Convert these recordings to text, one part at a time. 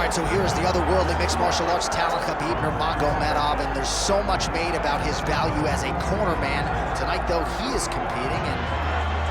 right, so here's the otherworldly mixed martial arts talent, Khabib Nurmagomedov, and there's so much made about his value as a corner man. Tonight, though, he is competing and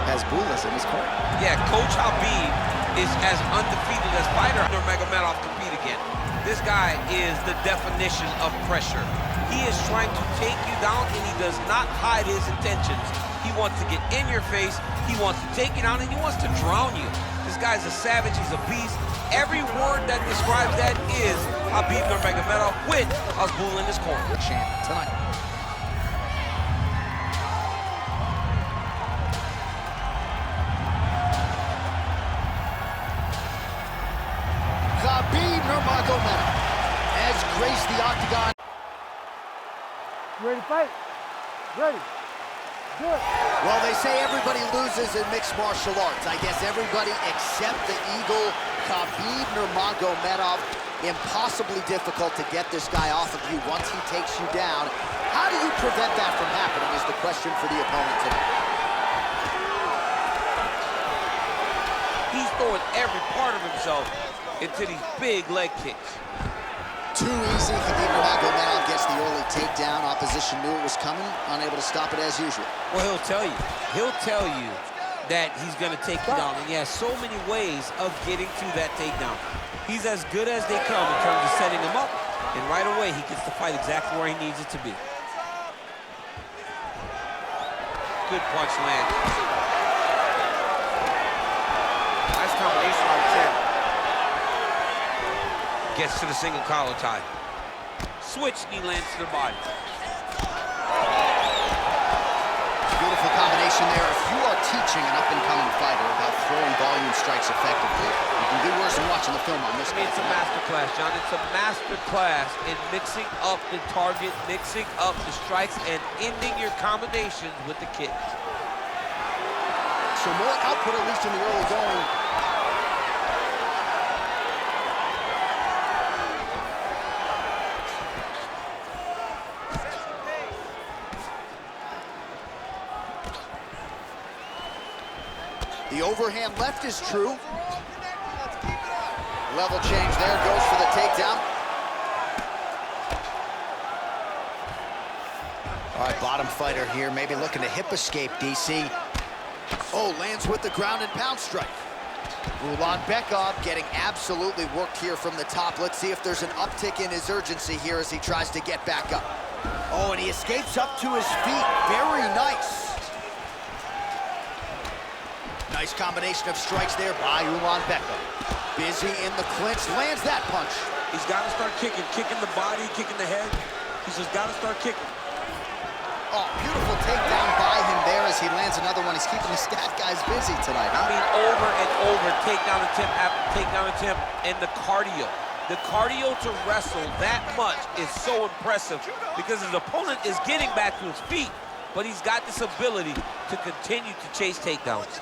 has Bulas in his corner. Yeah, Coach Habib is as undefeated as fighter Nurmagomedov compete again. This guy is the definition of pressure. He is trying to take you down, and he does not hide his intentions. He wants to get in your face, he wants to take you down, and he wants to drown you. This guy's a savage, he's a beast. Every word that describes that is Khabib Nurmagomedov with Bull in his corner. Champ tonight. Khabib Nurmagomedov has graced the octagon. You ready to fight? Ready. Do it. Well, they say everybody loses in mixed martial arts. I guess everybody except the Eagle, Khabib Nurmagomedov. Impossibly difficult to get this guy off of you once he takes you down. How do you prevent that from happening is the question for the opponent tonight. He's throwing every part of himself into these big leg kicks. Too easy. Khabib Nurmagomedov gets the early takedown. Opposition knew it was coming, unable to stop it as usual. Well, he'll tell you. He'll tell you that he's going to take you down, and he has so many ways of getting to that takedown. He's as good as they come in terms of setting him up, and right away he gets to fight exactly where he needs it to be. Good punch land. Nice combination on the chin. Gets to the single collar tie. Switch, knee lands to the body. Beautiful combination there. If you are teaching an up-and-coming fighter about throwing volume strikes effectively, you can do worse than watching the film on this. It's a master class, John. It's a master class in mixing up the target, mixing up the strikes, and ending your combinations with the kicks. So more output, at least in the early going. The overhand left is true. Level change there, goes for the takedown. All right, bottom fighter here, maybe looking to hip escape, DC. Oh, lands with the ground and pound strike. Ulanbekov getting absolutely worked here from the top. Let's see if there's an uptick in his urgency here as he tries to get back up. Oh, and he escapes up to his feet. Very nice. Nice combination of strikes there by Ulanbekov. Busy in the clinch, lands that punch. He's got to start kicking the body, kicking the head. He's just got to start kicking. Oh, beautiful takedown by him there as he lands another one. He's keeping the stat guys busy tonight. I mean, over and over, takedown attempt after takedown attempt, and the cardio. The cardio to wrestle that much is so impressive because his opponent is getting back to his feet, but he's got this ability to continue to chase takedowns.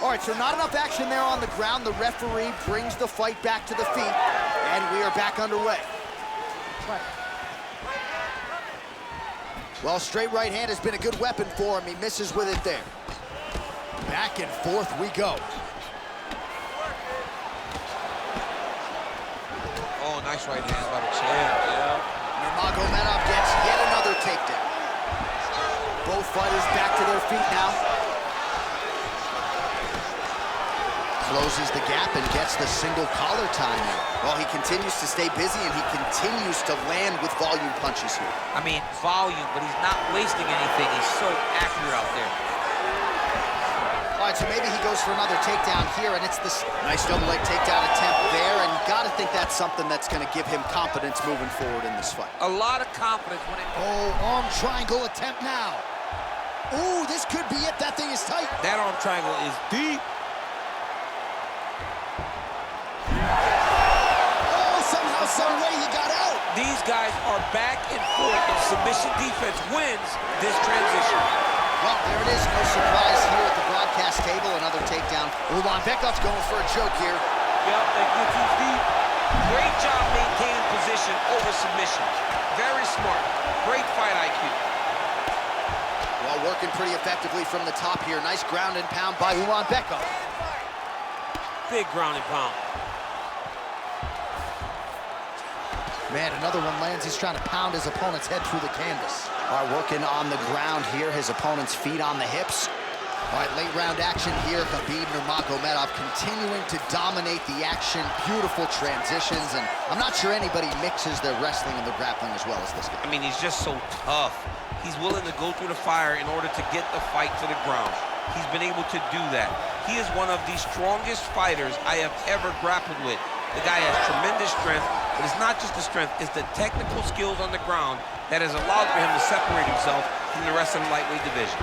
All right, so not enough action there on the ground. The referee brings the fight back to the feet, and we are back underway. Well, straight right hand has been a good weapon for him. He misses with it there. Back and forth we go. Oh, nice right hand by the champ, yeah. Nurmagomedov gets yet another takedown. Both fighters back to their feet now. Closes the gap and gets the single collar tie now. Well, he continues to stay busy and he continues to land with volume punches here. I mean, volume, but he's not wasting anything. He's so accurate out there. All right, so maybe he goes for another takedown here, and it's this nice double leg takedown attempt there, and you gotta think that's something that's gonna give him confidence moving forward in this fight. A lot of confidence when it... Oh, arm triangle attempt now. Ooh, this could be it. That thing is tight. That arm triangle is deep. Some way he got out. These guys are back and forth, and submission defense wins this transition. Well, there it is. No surprise here at the broadcast table. Another takedown. Ulanbekov's going for a choke here. Yep, that gets his deep. Great job maintaining position over submission. Very smart. Great fight IQ. Well, working pretty effectively from the top here. Nice ground and pound by Ulanbekov. Big ground and pound. Man, another one lands. He's trying to pound his opponent's head through the canvas. All right, working on the ground here. His opponent's feet on the hips. All right, late round action here. Khabib Nurmagomedov continuing to dominate the action. Beautiful transitions, and I'm not sure anybody mixes their wrestling and their grappling as well as this guy. I mean, he's just so tough. He's willing to go through the fire in order to get the fight to the ground. He's been able to do that. He is one of the strongest fighters I have ever grappled with. The guy has tremendous strength, but it's not just the strength, it's the technical skills on the ground that has allowed for him to separate himself from the rest of the lightweight division.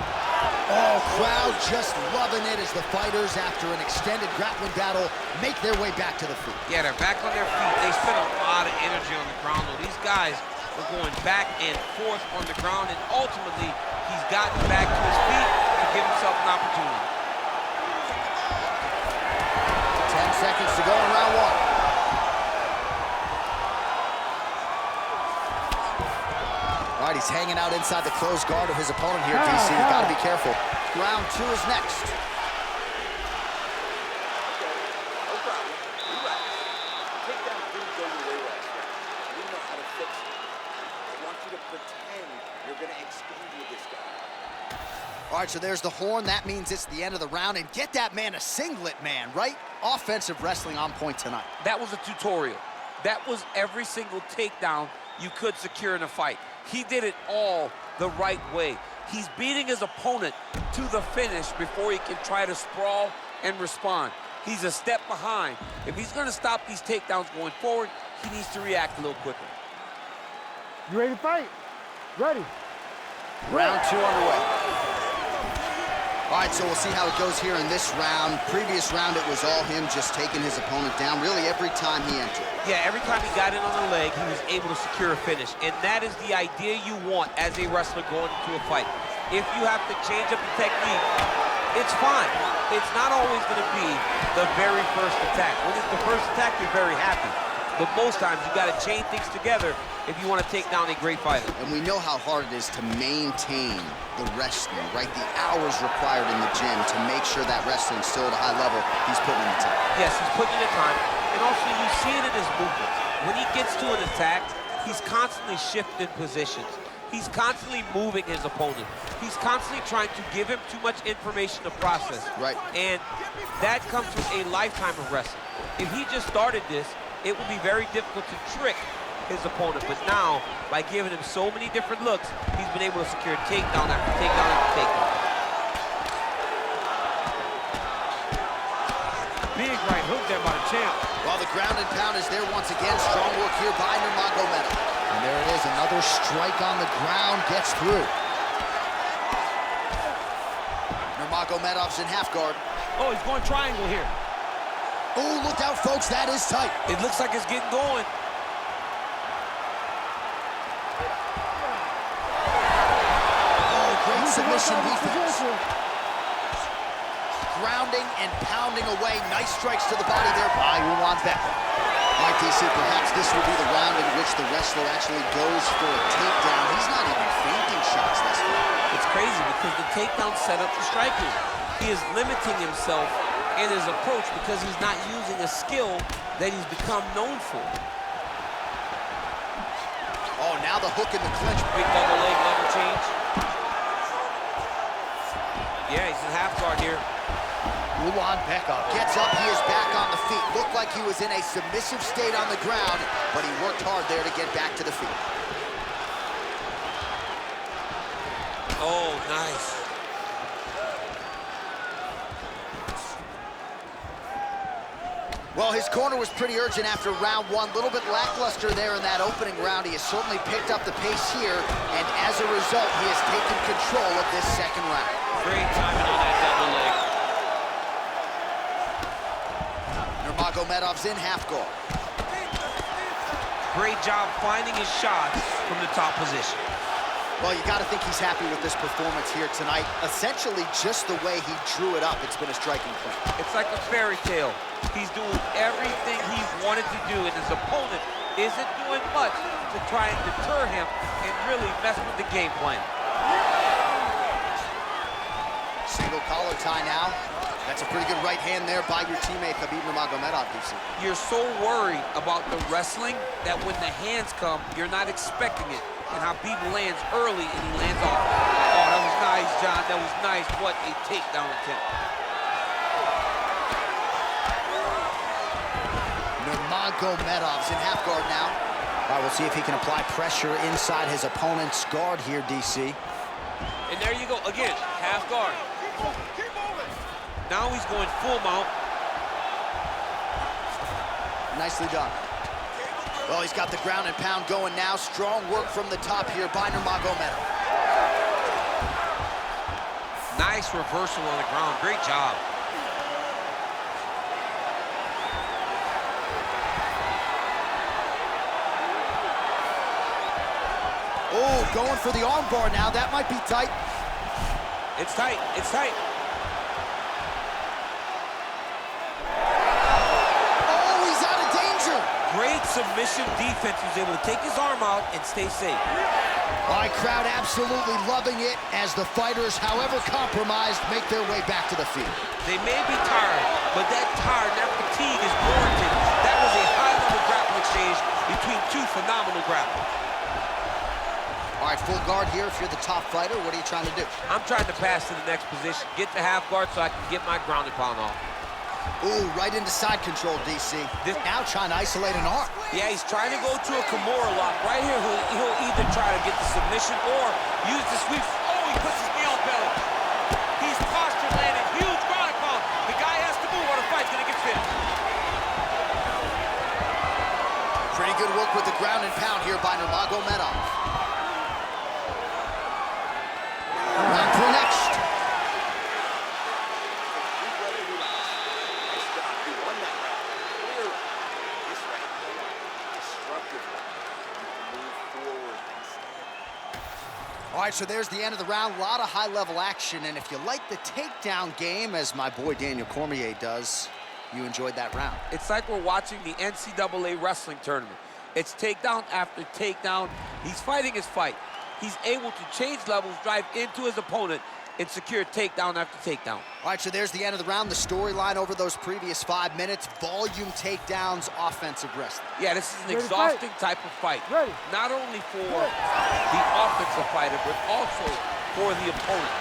Oh, crowd just loving it as the fighters, after an extended grappling battle, make their way back to the feet. Yeah, they're back on their feet. They spent a lot of energy on the ground, though. These guys were going back and forth on the ground, and ultimately, he's gotten back to his feet to give himself an opportunity. 10 seconds to go in round one. All right, he's hanging out inside the closed guard of his opponent here, DC. You've got to be careful. Round two is next. All right, so there's the horn. That means it's the end of the round. And get that man a singlet, man, right? Offensive wrestling on point tonight. That was a tutorial. That was every single takedown you could secure in a fight. He did it all the right way. He's beating his opponent to the finish before he can try to sprawl and respond. He's a step behind. If he's going to stop these takedowns going forward, he needs to react a little quicker. You ready to fight? Ready. Round two underway. All right, so we'll see how it goes here in this round. Previous round, it was all him just taking his opponent down really every time he entered. Yeah, every time he got in on the leg, he was able to secure a finish. And that is the idea you want as a wrestler going into a fight. If you have to change up the technique, it's fine. It's not always going to be the very first attack. When it's the first attack, you're very happy. But most times, you got to chain things together if you want to take down a great fighter. And we know how hard it is to maintain the wrestling, right? The hours required in the gym to make sure that wrestling's still at a high level. He's putting in the time. Yes, he's putting in the time. And also, you see it in his movements. When he gets to an attack, he's constantly shifting positions. He's constantly moving his opponent. He's constantly trying to give him too much information to process. Right. And that comes with a lifetime of wrestling. If he just started this, it would be very difficult to trick his opponent. But now, by giving him so many different looks, he's been able to secure takedown after takedown after takedown. Big right hook there by the champ. Well, the ground and pound is there once again. Strong work here by Nurmagomedov. And there it is, another strike on the ground, gets through. Nurmagomedov's in half guard. Oh, he's going triangle here. Oh, look out, folks, that is tight. It looks like it's getting going. Oh, great submission defense. Grounding and pounding away. Nice strikes to the body there by Ulanbekov. All right, DC, perhaps this will be the round in which the wrestler actually goes for a takedown. He's not even feinting shots this far. It's crazy because the takedown set up the striking. He is limiting himself in his approach because he's not using a skill that he's become known for. Oh, now the hook in the clinch. Big double leg level change. Yeah, he's in half guard here. Ulanbekov gets up, he is back on the feet. Looked like he was in a submissive state on the ground, but he worked hard there to get back to the feet. Oh, nice. Well, his corner was pretty urgent after round one. A little bit lackluster there in that opening round. He has certainly picked up the pace here, and as a result, he has taken control of this second round. Great timing on that double leg. Nurmagomedov's in half guard. Great job finding his shots from the top position. Well, you got to think he's happy with this performance here tonight. Essentially, just the way he drew it up, it's been a striking point. It's like a fairy tale. He's doing everything he wanted to do, and his opponent isn't doing much to try and deter him and really mess with the game plan. Single collar tie now. That's a pretty good right hand there by your teammate, Khabib Nurmagomedov, DC. You're so worried about the wrestling that when the hands come, you're not expecting it. And Khabib lands early and he lands off. Oh, that was nice, John. That was nice. What a takedown attempt. Nurmagomedov's in half guard now. All right, we'll see if he can apply pressure inside his opponent's guard here, DC. And there you go. Again, half guard. Now he's going full mount. Nicely done. Well, he's got the ground and pound going now. Strong work from the top here by Nurmagomedov. Nice reversal on the ground. Great job. Oh, going for the arm bar now. That might be tight. It's tight. It's tight. Oh, he's out of danger. Great submission defense. He was able to take his arm out and stay safe. All right, crowd absolutely loving it as the fighters, however compromised, make their way back to the field. They may be tired, but that tired, that fatigue is warranted. That was a high-level grappling exchange between two phenomenal grapplers. All right, full guard here if you're the top fighter. What are you trying to do? I'm trying to pass to the next position, get the half guard so I can get my ground and pound off. Ooh, right into side control, DC. Now trying to isolate an arm. Yeah, he's trying to go to a Kimura lock. Right here, he'll either try to get the submission or use the sweep. Oh, he puts his knee on belly. He's posture landing, huge ground and pound. The guy has to move or the fight's gonna get finished. Pretty good work with the ground and pound here by Nurmagomedov. Round for next. All right, so there's the end of the round. A lot of high-level action, and if you like the takedown game, as my boy Daniel Cormier does, you enjoyed that round. It's like we're watching the NCAA wrestling tournament. It's takedown after takedown. He's fighting his fight. He's able to change levels, drive into his opponent, and secure takedown after takedown. All right, so there's the end of the round. The storyline over those previous 5 minutes, volume takedowns, offensive wrestling. Yeah, this is an exhausting type of fight. Not only for the offensive fighter, but also for the opponent.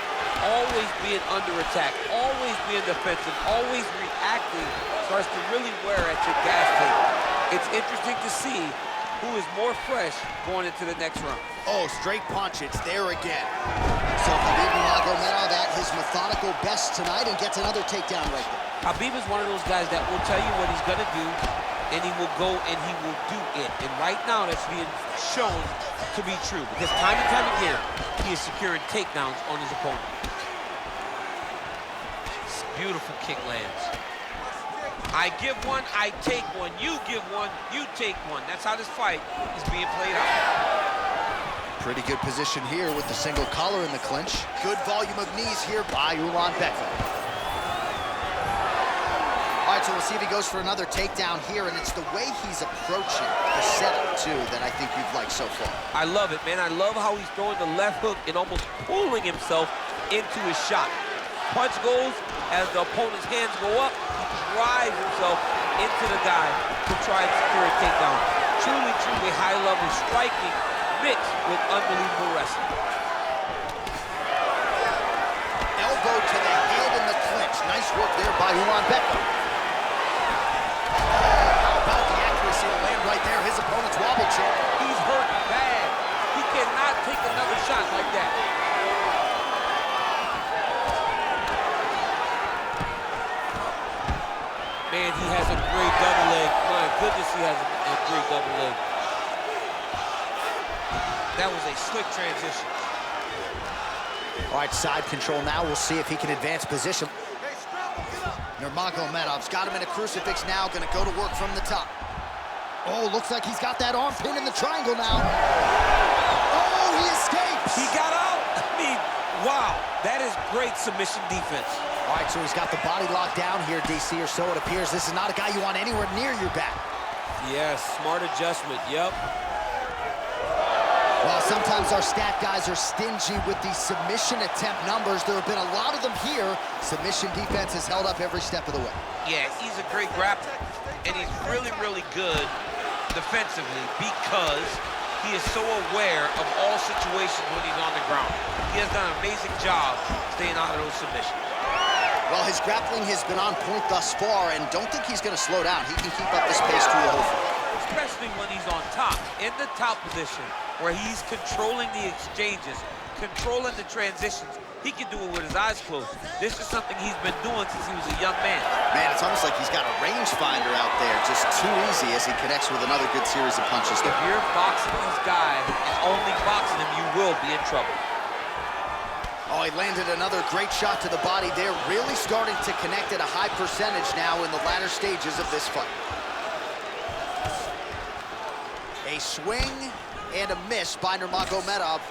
Always being under attack, always being defensive, always reacting, starts to really wear at your gas tank. It's interesting to see who is more fresh going into the next round. Oh, straight punch, it's there again. So Khabib Nurmagomedov at his methodical best tonight and gets another takedown right there. Khabib is one of those guys that will tell you what he's gonna do, and he will go and he will do it. And right now, that's being shown to be true, because time and time again, he is securing takedowns on his opponent. Beautiful kick lands. I give one, I take one. You give one, you take one. That's how this fight is being played out. Pretty good position here with the single collar in the clinch. Good volume of knees here by Ulanbekov. All right, so we'll see if he goes for another takedown here, and it's the way he's approaching the setup, too, that I think you've liked so far. I love it, man. I love how he's throwing the left hook and almost pulling himself into his shot. Punch goes, as the opponent's hands go up, he drives himself into the guy to try and secure a takedown. Truly, truly high-level striking mixed with unbelievable wrestling. Elbow to the head in the clinch. Nice work there by Ulanbekov. How about the accuracy to land right there? His opponent's wobble chair. He's hurt bad. He cannot take another shot like that. Man, he has a great double leg. My goodness, he has a great double leg. That was a slick transition. All right, side control now. We'll see if he can advance position. Nurmagomedov's got him in a crucifix now. Gonna go to work from the top. Oh, looks like he's got that arm pin in the triangle now. Oh, he escapes. He got out. I mean, wow. That is great submission defense. All right, so he's got the body locked down here, DC, or so it appears. This is not a guy you want anywhere near your back. Yes, smart adjustment, yep. Well, sometimes our stat guys are stingy with the submission attempt numbers. There have been a lot of them here. Submission defense has held up every step of the way. Yeah, he's a great grappler, and he's really, really good defensively because he is so aware of all situations when he's on the ground. He has done an amazing job staying out of those submissions. Well, his grappling has been on point thus far, and don't think he's going to slow down. He can keep up this pace to a whole fight. Especially when he's on top, in the top position, where he's controlling the exchanges, controlling the transitions. He can do it with his eyes closed. This is something he's been doing since he was a young man. Man, it's almost like he's got a rangefinder out there, just too easy as he connects with another good series of punches. If you're boxing this guy and only boxing him, you will be in trouble. Oh, he landed another great shot to the body there, really starting to connect at a high percentage now in the latter stages of this fight. A swing and a miss by Nurmagomedov.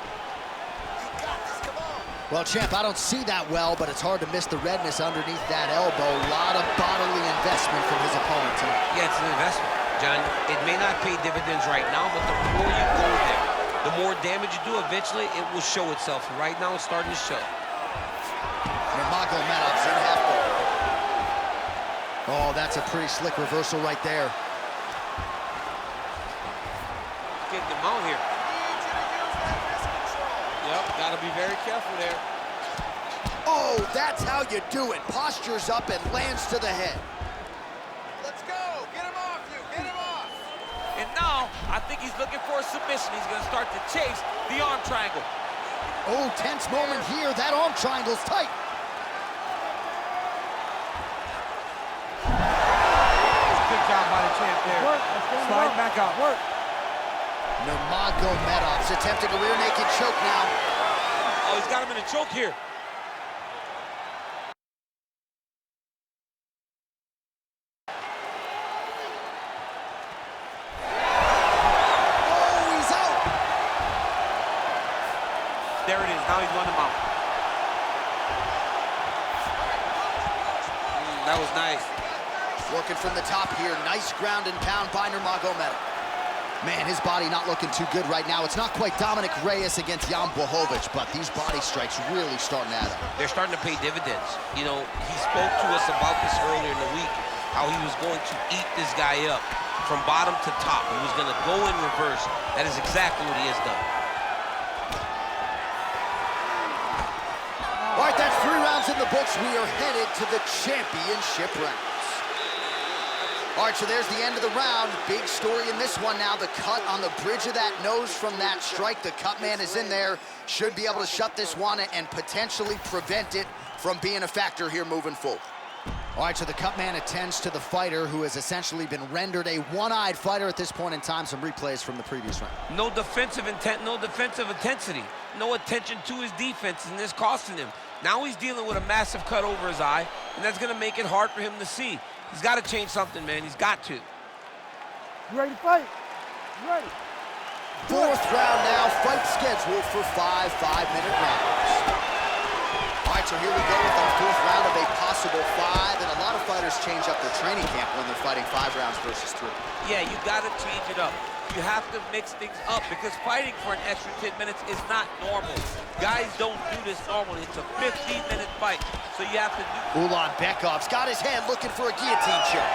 Well, champ, I don't see that well, but it's hard to miss the redness underneath that elbow. A lot of bodily investment from his opponent tonight. Yeah, it's an investment, John. It may not pay dividends right now, but the more you go there, the more damage you do, eventually it will show itself. And right now, it's starting to show. Nurmagomedov's in half guard. Oh, that's a pretty slick reversal right there. Getting him out here. Yep, gotta be very careful there. Oh, that's how you do it. Postures up and lands to the head. Let's go. Get him off you. Get him off. And now, I think he's looking for a submission. He's gonna start to chase the arm triangle. Oh, tense moment here. That arm triangle's tight. Good job by the champ there. Slide back out. Work. Nurmagomedov's attempting a rear naked choke now. Oh, he's got him in a choke here. Oh, he's out. There it is. Now he's won him out. That was nice. Working from the top here. Nice ground and pound by Nurmagomedov. Man, his body not looking too good right now. It's not quite Dominic Reyes against Jan Blachowicz, but these body strikes really starting to add up. They're starting to pay dividends. You know, he spoke to us about this earlier in the week, how he was going to eat this guy up from bottom to top. He was going to go in reverse. That is exactly what he has done. All right, that's 3 rounds in the books. We are headed to the championship rounds. All right, so there's the end of the round. Big story in this one now. The cut on the bridge of that nose from that strike. The cut man is in there. Should be able to shut this one and potentially prevent it from being a factor here moving forward. All right, so the cut man attends to the fighter who has essentially been rendered a one-eyed fighter at this point in time. Some replays from the previous round. No defensive intent, no defensive intensity. No attention to his defense, and this costing him. Now he's dealing with a massive cut over his eye, and that's going to make it hard for him to see. He's got to change something, man. He's got to. You ready to fight? You ready? 4th round now. Fight scheduled for 5 5-minute rounds. All right, so here we go with our 4th round of a possible 5. And a lot of fighters change up their training camp when they're fighting 5 rounds versus 3. Yeah, you got to change it up. You have to mix things up because fighting for an extra 10 minutes is not normal. Guys don't do this normally. It's a 15-minute fight, so you have to do... Ulanbekov's got his head looking for a guillotine choke.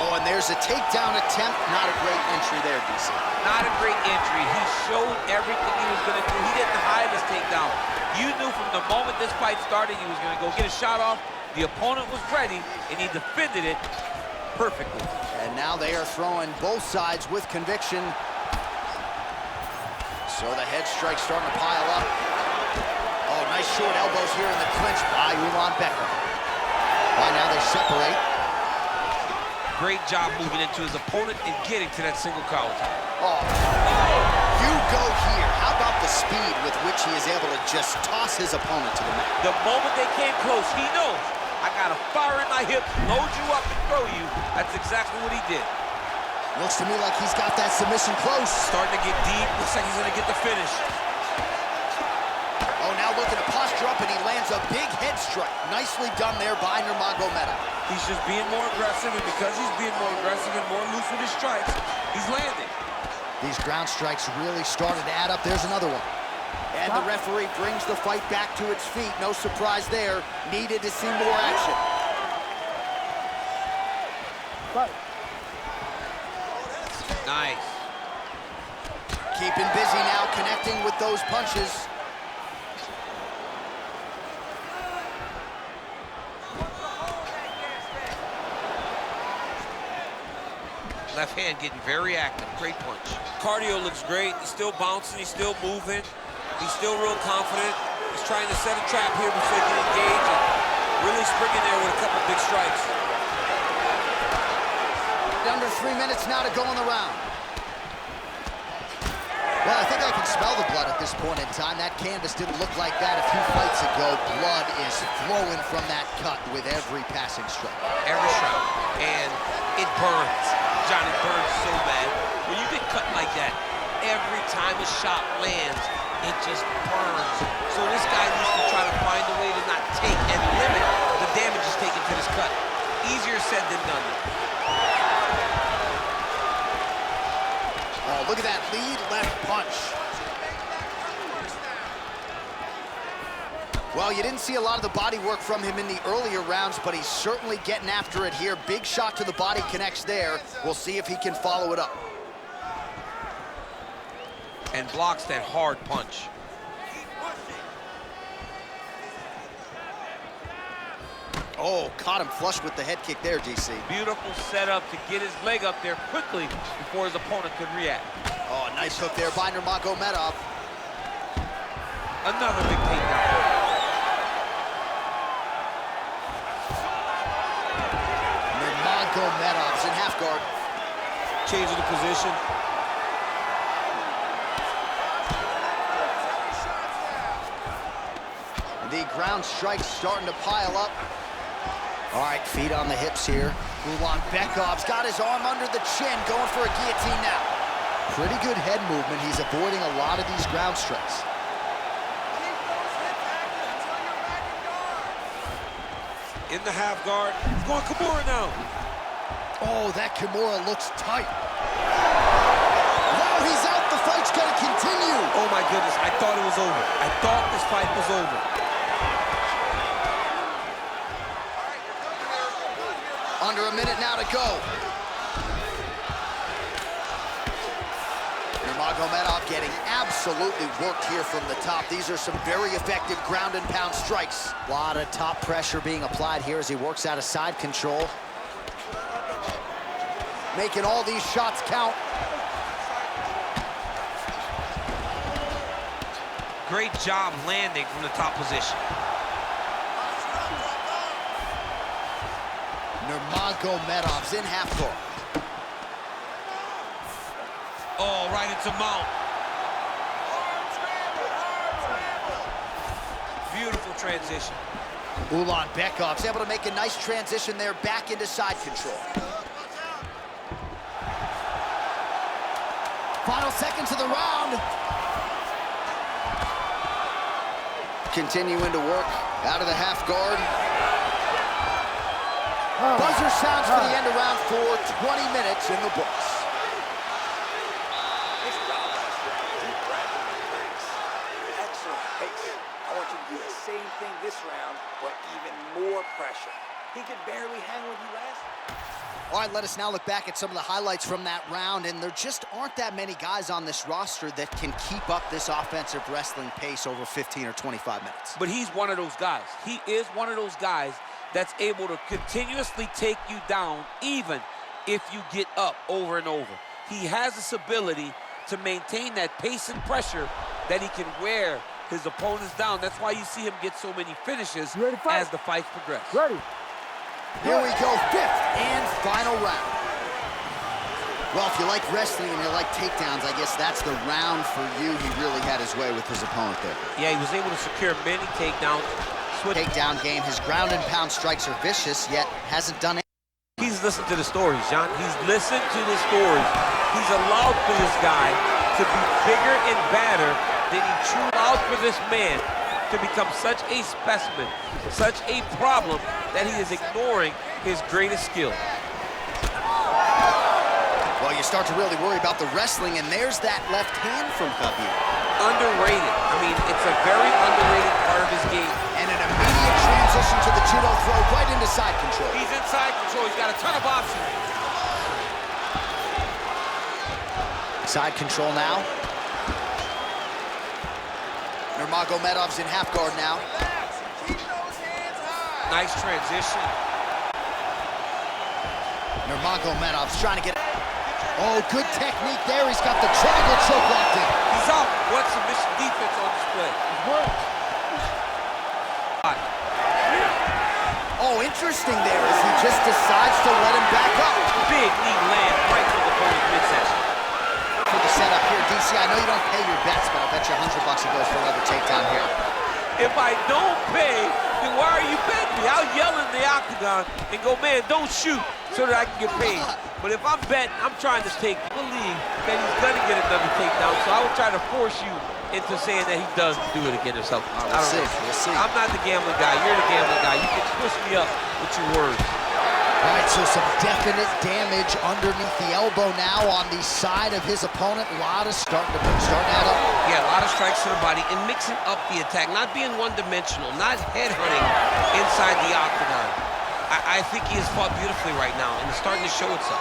Oh, and there's a takedown attempt. Not a great entry there, DC. Not a great entry. He showed everything he was going to do. He didn't hide his takedown. You knew from the moment this fight started he was going to go get a shot off. The opponent was ready, and he defended it perfectly. And now they are throwing both sides with conviction. So the head strike's starting to pile up. Oh, nice short elbows here in the clinch by Ulanbekov. Right now they separate. Great job moving into his opponent and getting to that single collar. Oh, you go here. How about the speed with which he is able to just toss his opponent to the mat? The moment they came close, he knows, I got a fire in my hip, load you up and throw you. That's exactly what he did. Looks to me like he's got that submission close. Starting to get deep. Looks like he's going to get the finish. Oh, now looking to posture up, and he lands a big head strike. Nicely done there by Nurmagomedov. He's just being more aggressive, and because he's being more aggressive and more loose with his strikes, he's landing. These ground strikes really started to add up. There's another one. And the referee brings the fight back to its feet. No surprise there. Needed to see more action. Nice. Keeping busy now, connecting with those punches. Left hand getting very active. Great punch. Cardio looks great. He's still bouncing. He's still moving. He's still real confident. He's trying to set a trap here before he can engage and really spring in there with a couple big strikes. Under 3 minutes now to go in the round. Well, I think I can smell the blood at this point in time. That canvas didn't look like that a few fights ago. Blood is flowing from that cut with every passing strike. Every strike. And it burns. Johnny burns so bad. When you get cut like that, every time a shot lands, it just burns. So this guy needs to try to find a way to not take and limit the damage he's taking to this cut. Easier said than done. Oh, look at that lead left punch. Well, you didn't see a lot of the body work from him in the earlier rounds, but he's certainly getting after it here. Big shot to the body connects there. We'll see if he can follow it up. And blocks that hard punch. Oh, caught him flush with the head kick there, DC. Beautiful setup to get his leg up there quickly before his opponent could react. Oh, nice hook there by Nurmagomedov. Another big takedown. Nurmagomedov's in half guard. Changing the position. The ground strikes starting to pile up. All right, feet on the hips here. Ulanbekov's got his arm under the chin, going for a guillotine now. Pretty good head movement. He's avoiding a lot of these ground strikes. In the half guard. He's going Kimura now. Oh, that Kimura looks tight. Wow, he's out. The fight's gonna continue. Oh my goodness, I thought it was over. I thought this fight was over. Under a minute now to go. Nurmagomedov getting absolutely worked here from the top. These are some very effective ground and pound strikes. A lot of top pressure being applied here as he works out of side control. Making all these shots count. Great job landing from the top position. Nurmagomedov's in half guard. Oh, right into mount. Beautiful transition. Ulanbekov's able to make a nice transition there back into side control. Final seconds of the round. Continuing to work out of the half guard. Buzzer sounds for the end of round 4, 20 minutes in the books. Excellent pace. I want you to do the same thing this round, but even more pressure. He could barely hang with you last. All right, let us now look back at some of the highlights from that round, and there just aren't that many guys on this roster that can keep up this offensive wrestling pace over 15 or 25 minutes. But he's one of those guys. He is one of those guys that's able to continuously take you down even if you get up over and over. He has this ability to maintain that pace and pressure that he can wear his opponents down. That's why you see him get so many finishes as the fights progress. Ready. Here we go, 5th and final round. Well, if you like wrestling and you like takedowns, I guess that's the round for you. He really had his way with his opponent there. Yeah, he was able to secure many takedowns. Takedown game, his ground and pound strikes are vicious, yet hasn't done anything. He's listened to the stories, John. He's listened to the stories. He's allowed for this guy to be bigger and badder than he truly allowed for this man to become such a specimen, such a problem, that he is ignoring his greatest skill. Well, Well, you start to really worry about the wrestling, and there's that left hand from Khabib. Underrated. I mean, it's a very underrated part of his game. And an immediate transition to the judo throw right into side control. He's in side control. He's got a ton of options. Side control now. Nurmagomedov's in half guard now. Nice transition. Nurmagomedov's trying to get it. Oh, good technique there. He's got the triangle choke locked in. He's out. What submission defense on display. Oh, interesting there as he just decides to let him back up. Big knee land right to the opponent's midsection. For the setup here, DC, I know you don't pay your bets, but I'll bet you $100 he goes for another takedown here. If I don't pay, then why are you betting me? I'll yell in the octagon and go, man, don't shoot, so that I can get paid. But if I'm betting, I'm trying to believe that he's gonna get another takedown, so I would try to force you into saying that he does do it again or something. We'll see. I'm not the gambling guy. You're the gambling guy. You can twist me up with your words. All right, so some definite damage underneath the elbow now on the side of his opponent. A lot of starting to add up. Yeah, a lot of strikes to the body and mixing up the attack, not being one-dimensional, not headhunting inside the octagon. I think he has fought beautifully right now, and it's starting to show itself.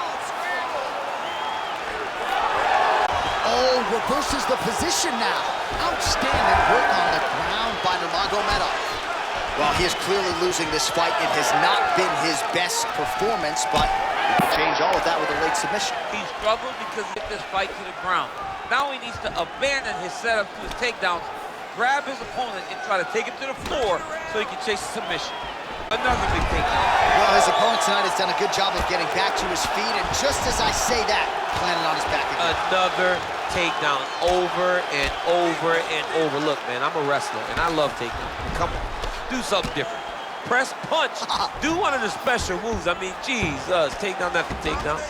Oh, reverses the position now. Outstanding work on the ground by Nurmagomedov. Well, he is clearly losing this fight. It has not been his best performance, but he can change all of that with a late submission. He struggled because he hit this fight to the ground. Now he needs to abandon his setup to his takedowns, grab his opponent, and try to take him to the floor so he can chase the submission. Another big takedown. Well, his opponent tonight has done a good job of getting back to his feet, and just as I say that, planted on his back again. Another takedown over and over and over. Look, man, I'm a wrestler, and I love takedowns. Come on, do something different. Press, punch, do one of the special moves. I mean, Jesus, takedown after takedown.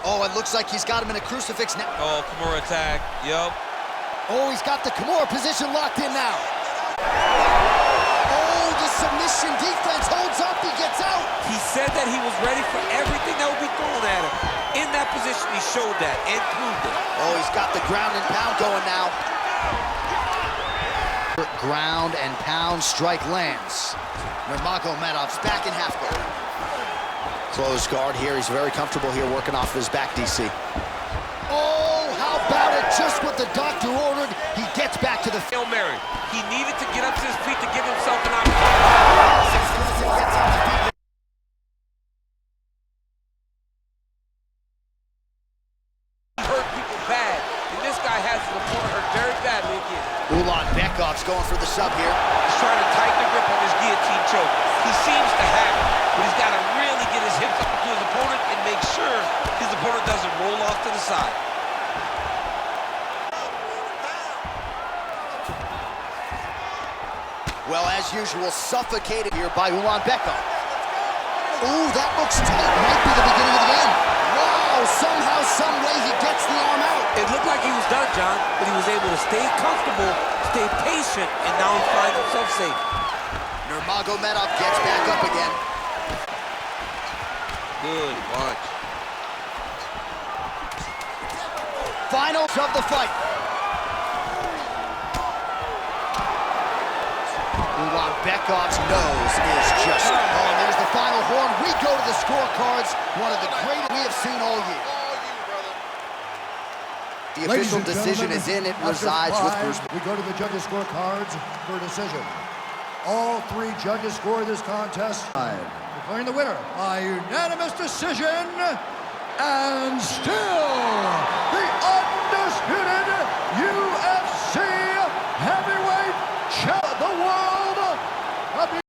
Oh, it looks like he's got him in a crucifix now. Oh, Kimura attack, yup. Oh, he's got the Kimura position locked in now. Oh, the submission defense holds up, he gets out. He said that he was ready for everything that would be thrown at him. In that position, he showed that and proved it. Oh, he's got the ground and pound going now. Ground and pound strike lands. Nurmagomedov's back in half guard. Closed guard here. He's very comfortable here working off of his back, DC. Oh, how about it? Just what the doctor ordered. He gets back to the Hail Mary. He needed to get up to his feet to give himself an opportunity. Hurt people bad, and this guy has the opponent hurt very badly again. Ulanbekov's going for the sub here. He's trying to tighten the grip on his guillotine choke. He seems to have it, but he's got to really get his hips up to his opponent and make sure his opponent doesn't roll off to the side. Well, as usual, suffocated here by Ulanbekov. Ooh, that looks tight. Might be the beginning of the end. Wow, somehow, some way, he gets the arm out. It looked like he was done, John, but he was able to stay comfortable, stay patient, and now he finds himself safe. Nurmagomedov gets back up again. Good watch. Finals of the fight. Ulanbekov's nose is just... Oh, and there's the final horn. We go to the scorecards. One of the greatest we have seen all year. The official decision is in. It resides with Bruce. We go to the judges' scorecards for a decision. All three judges scored this contest. Declaring the winner by unanimous decision, and still the